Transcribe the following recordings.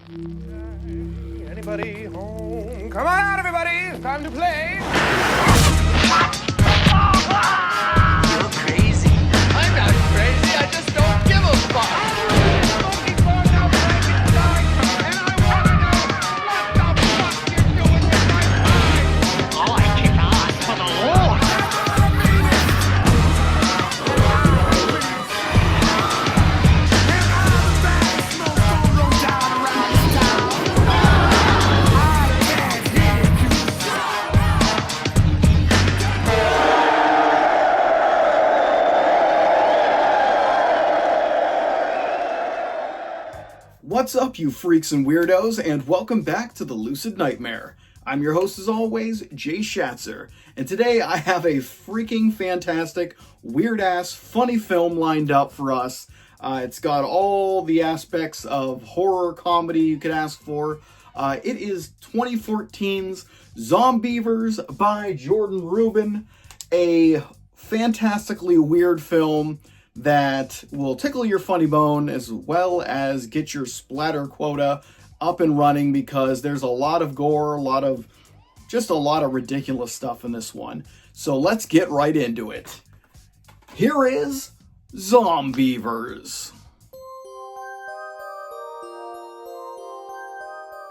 Anybody home? Come on out, everybody! It's time to play! You're crazy. I'm not crazy, I just don't give a fuck! Smoking bars outside the dark, and I wanna know what the fuck you're doing with my time! Oh, I kick ass for the Lord. What's up, you freaks and weirdos, and welcome back to the Lucid Nightmare. I'm your host, as always, Jay Schatzer, and today I have a freaking fantastic, weird-ass, funny film lined up for us. It's got all the aspects of horror comedy you could ask for. It is 2014's Zombeavers by Jordan Rubin, a fantastically weird film that will tickle your funny bone as well as get your splatter quota up and running, because there's a lot of gore, a lot of ridiculous stuff in this one. So let's get right into it. Here is Zombeavers.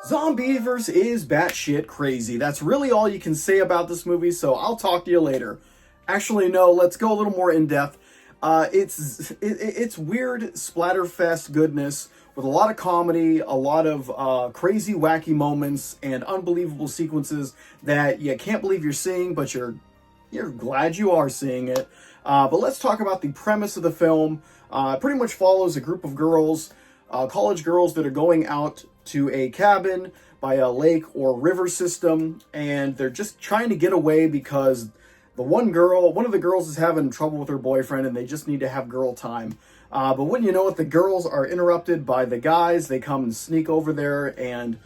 Zombievers is batshit crazy. That's really all you can say about this movie, so I'll talk to you later. Actually, no, let's go a little more in depth. It's weird splatterfest goodness with a lot of comedy, a lot of crazy, wacky moments, and unbelievable sequences that you can't believe you're seeing, but you're glad you are seeing it. But let's talk about the premise of the film. It pretty much follows a group of girls, college girls, that are going out to a cabin by a lake or river system, and they're just trying to get away because one of the girls is having trouble with her boyfriend, and they just need to have girl time. But wouldn't you know it, the girls are interrupted by the guys. They come and sneak over there and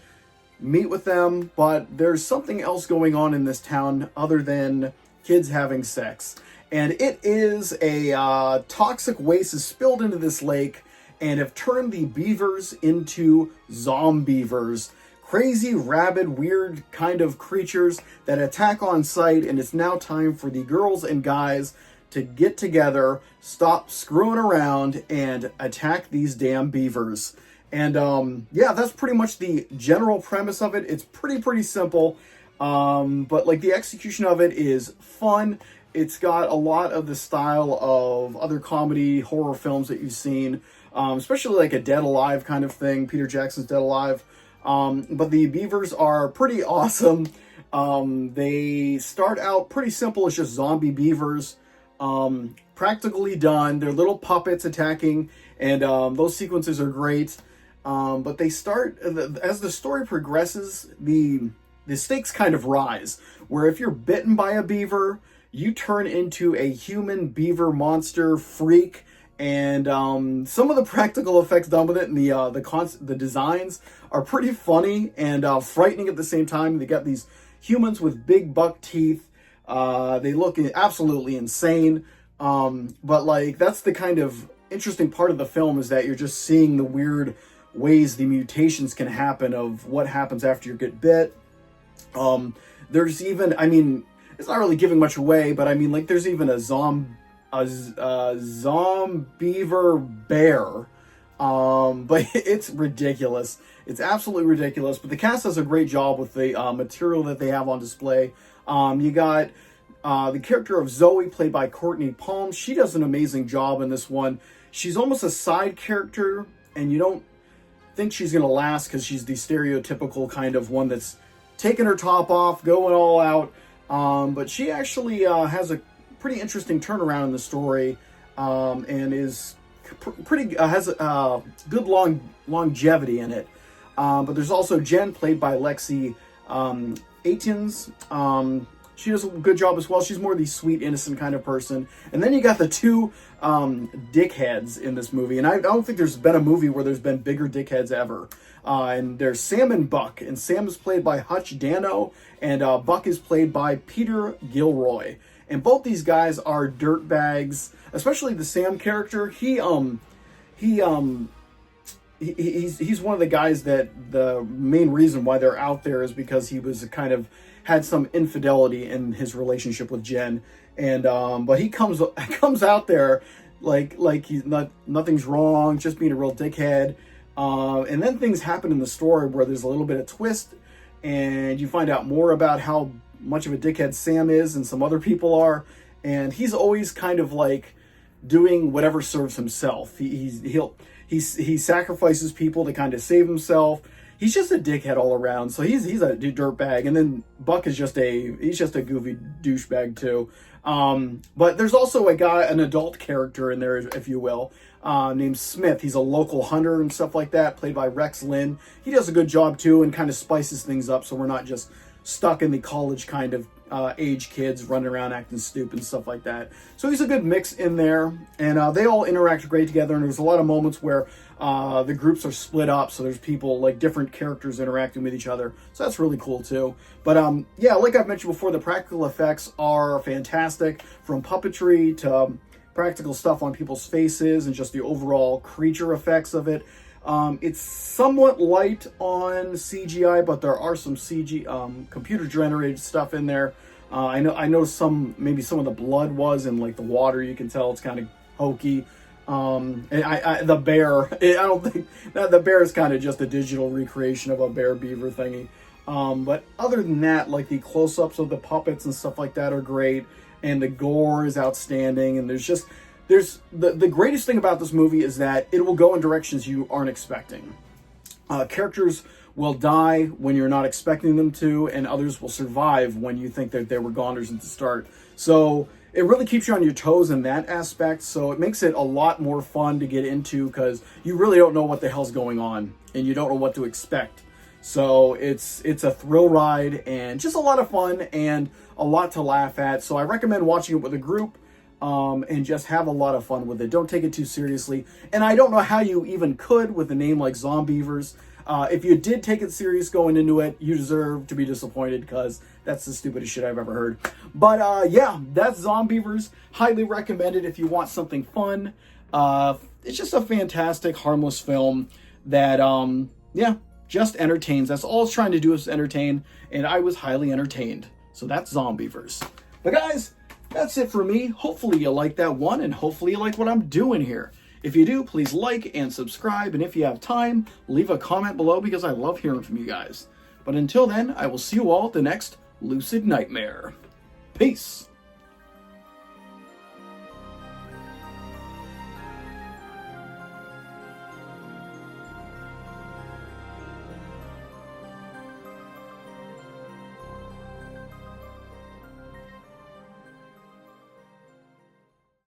meet with them, but there's something else going on in this town other than kids having sex. And it is a toxic waste is spilled into this lake and have turned the beavers into Zombeavers. Crazy, rabid, weird kind of creatures that attack on sight, and it's now time for the girls and guys to get together, stop screwing around, and attack these damn beavers. And yeah, that's pretty much the general premise of it. It's pretty simple, but like the execution of it is fun. It's got a lot of the style of other comedy horror films that you've seen, especially like a Dead Alive kind of thing, Peter Jackson's Dead Alive. But the beavers are pretty awesome. They start out pretty simple. It's just zombie beavers, practically done. They're little puppets attacking, and those sequences are great. But they start, as the story progresses, the stakes kind of rise, where if you're bitten by a beaver, you turn into a human beaver monster freak. And some of the practical effects done with it and the designs are pretty funny and frightening at the same time. They got these humans with big buck teeth. They look absolutely insane. But like, that's the kind of interesting part of the film, is that you're just seeing the weird ways the mutations can happen of what happens after you get bit. There's even, I mean, it's not really giving much away, but I mean, like, there's even a Zombeaver bear, but it's ridiculous. It's absolutely ridiculous, but the cast does a great job with the material that they have on display. You got the character of Zoe, played by Courtney Palm. She does an amazing job in this one. She's almost a side character, and you don't think she's going to last, because she's the stereotypical kind of one that's taking her top off, going all out, but she actually has a pretty interesting turnaround in the story, and is has good longevity in it. But there's also Jen, played by Lexi Aitens. She does a good job as well. She's more the sweet, innocent kind of person. And then you got the two dickheads in this movie, and I don't think there's been a movie where there's been bigger dickheads ever. And there's Sam and Buck, and Sam is played by Hutch Dano, and Buck is played by Peter Gilroy. And both these guys are dirtbags, especially the Sam character. He he's one of the guys that the main reason why they're out there is because he was kind of had some infidelity in his relationship with Jen, and but he comes out there like he's nothing's wrong, just being a real dickhead. And then things happen in the story where there's a little bit of twist, and you find out more about how much of a dickhead Sam is and some other people are, and he's always kind of like doing whatever serves himself. He sacrifices people to kind of save himself. He's just a dickhead all around. So he's a dirtbag, and then Buck is just a goofy douchebag too. But there's also an adult character in there, if you will, named Smith. He's a local hunter and stuff like that, played by Rex Lynn. He does a good job too, and kind of spices things up, so we're not just stuck in the college kind of age kids running around acting stupid and stuff like that. So he's a good mix in there, and they all interact great together. And there's a lot of moments where the groups are split up, so there's people like different characters interacting with each other. So that's really cool too. But yeah, like I've mentioned before, the practical effects are fantastic, from puppetry to practical stuff on people's faces and just the overall creature effects of it. It's somewhat light on CGI, but there are some computer generated stuff in there. I know maybe some of the blood was in like the water. You can tell it's kind of hokey. And the bear, I don't think that the bear is kind of just a digital recreation of a bear beaver thingy. But other than that, like the close-ups of the puppets and stuff like that are great, and the gore is outstanding, and there's the greatest thing about this movie is that it will go in directions you aren't expecting. Characters will die when you're not expecting them to, and others will survive when you think that they were goners at the start. So it really keeps you on your toes in that aspect, so it makes it a lot more fun to get into, because you really don't know what the hell's going on, and you don't know what to expect. So it's a thrill ride, and just a lot of fun, and a lot to laugh at. So I recommend watching it with a group, and just have a lot of fun with it. Don't take it too seriously. And I don't know how you even could with a name like Zombeavers. If you did take it serious going into it, you deserve to be disappointed, because that's the stupidest shit I've ever heard. But yeah, that's Zombeavers. Highly recommended if you want something fun. It's just a fantastic, harmless film that, yeah, just entertains. That's all it's trying to do, is entertain, and I was highly entertained. So that's Zombeavers. But guys, that's it for me. Hopefully you like that one, and hopefully you like what I'm doing here. If you do, please like and subscribe, and if you have time, leave a comment below, because I love hearing from you guys. But until then, I will see you all at the next Lucid Nightmare. Peace.